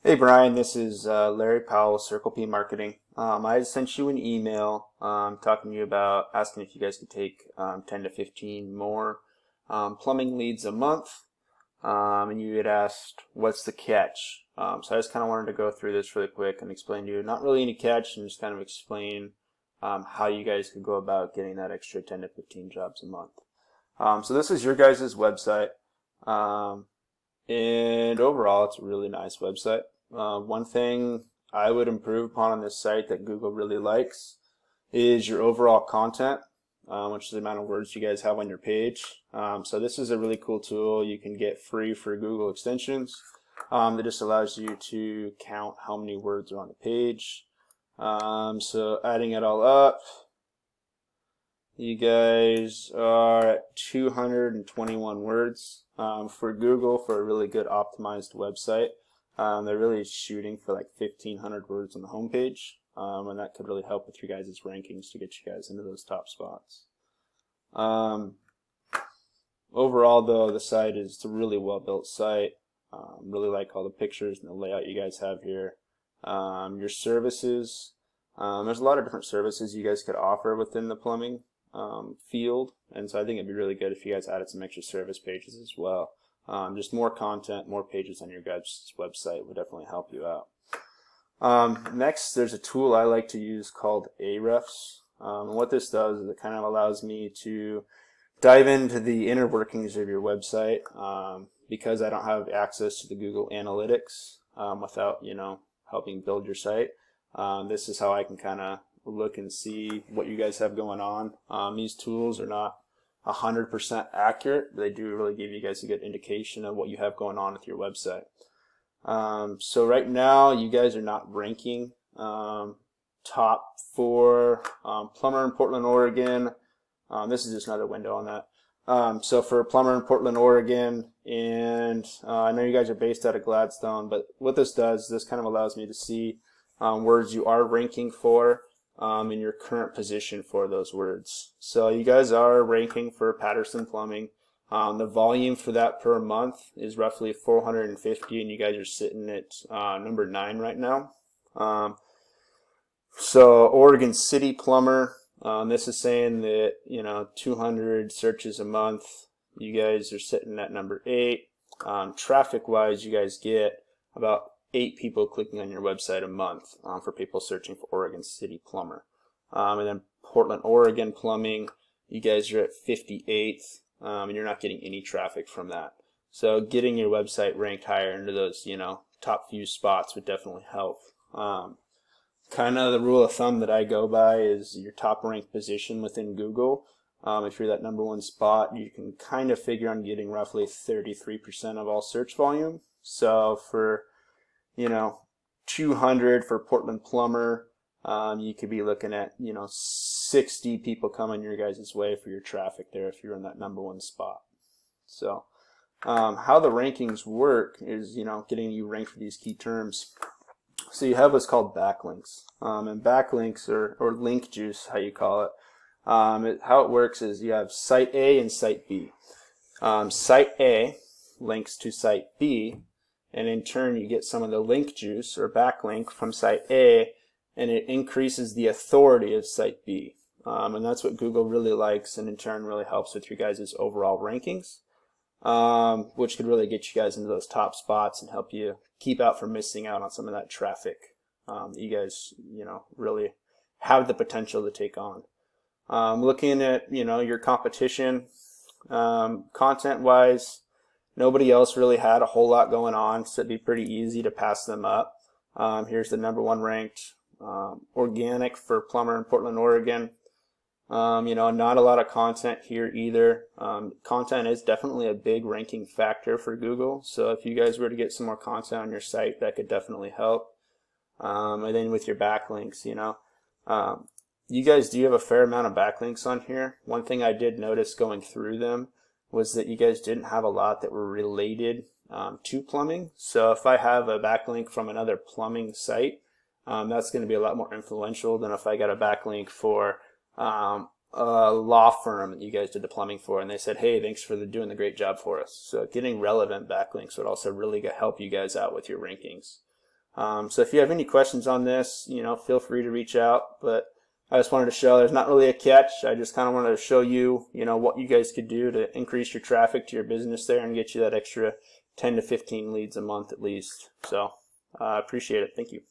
Hey Brian, this is Larry Powell, Circle P Marketing. I sent you an email talking to you about asking if you guys could take 10 to 15 more plumbing leads a month, and you had asked what's the catch. So I just kind of wanted to go through this really quick and explain to you, not really any catch, and just kind of explain how you guys could go about getting that extra 10 to 15 jobs a month. So this is your guys' website. And overall, it's a really nice website. One thing I would improve upon on this site that Google really likes is your overall content, which is the amount of words you guys have on your page. So this is a really cool tool you can get free for Google extensions that just allows you to count how many words are on the page. So adding it all up, you guys are at 221 words. For Google, for a really good optimized website, they're really shooting for like 1,500 words on the homepage, and that could really help with your guys' rankings to get you guys into those top spots. Overall, though, the site is a really well-built site. Really like all the pictures and the layout you guys have here. Your services, there's a lot of different services you guys could offer within the plumbing field, and so I think it'd be really good if you guys added some extra service pages as well. Just more content, more pages on your guys' website would definitely help you out. Next, there's a tool I like to use called Ahrefs. And what this does is it kind of allows me to dive into the inner workings of your website because I don't have access to the Google Analytics without, helping build your site. This is how I can kind of look and see what you guys have going on. These tools are not 100% accurate, but they do really give you guys a good indication of what you have going on with your website. So right now, you guys are not ranking top for plumber in Portland, Oregon. This is just another window on that. So for plumber in Portland, Oregon, and I know you guys are based out of Gladstone, but what this does, this kind of allows me to see words you are ranking for in your current position for those words. So you guys are ranking for Patterson plumbing. The volume for that per month is roughly 450, and you guys are sitting at number 9 right now. So Oregon City plumber, this is saying that 200 searches a month. You guys are sitting at number 8. Traffic wise, you guys get about 8 people clicking on your website a month for people searching for Oregon City plumber. And then Portland, Oregon plumbing, you guys are at 58th, and you're not getting any traffic from that. So getting your website ranked higher into those, top few spots would definitely help. Kind of the rule of thumb that I go by is your top ranked position within Google. If you're that number 1 spot, you can kind of figure on getting roughly 33% of all search volume. So for 200 for Portland plumber, you could be looking at 60 people coming your guys' way for your traffic there if you're in that number 1 spot. So how the rankings work is getting you ranked for these key terms. So you have what's called backlinks, and backlinks or link juice, how you call it. How it works is you have site A and site B. Site A links to site B, and in turn you get some of the link juice or backlink from site A, and it increases the authority of site B. And that's what Google really likes, and in turn really helps with your guys' overall rankings, which could really get you guys into those top spots and help you keep out from missing out on some of that traffic that you guys really have the potential to take on. Looking at your competition, content wise, nobody else really had a whole lot going on, so it'd be pretty easy to pass them up. Here's the number 1 ranked organic for plumber in Portland, Oregon. Not a lot of content here either. Content is definitely a big ranking factor for Google, so if you guys were to get some more content on your site, that could definitely help. And then with your backlinks, you guys do have a fair amount of backlinks on here. One thing I did notice going through them was that you guys didn't have a lot that were related to plumbing. So if I have a backlink from another plumbing site, that's going to be a lot more influential than if I got a backlink for a law firm that you guys did the plumbing for, and they said, hey, thanks for doing the great job for us. So getting relevant backlinks would also really help you guys out with your rankings. So if you have any questions on this, feel free to reach out. But I just wanted to show there's not really a catch. I just kind of wanted to show you, what you guys could do to increase your traffic to your business there and get you that extra 10 to 15 leads a month at least. So I appreciate it. Thank you.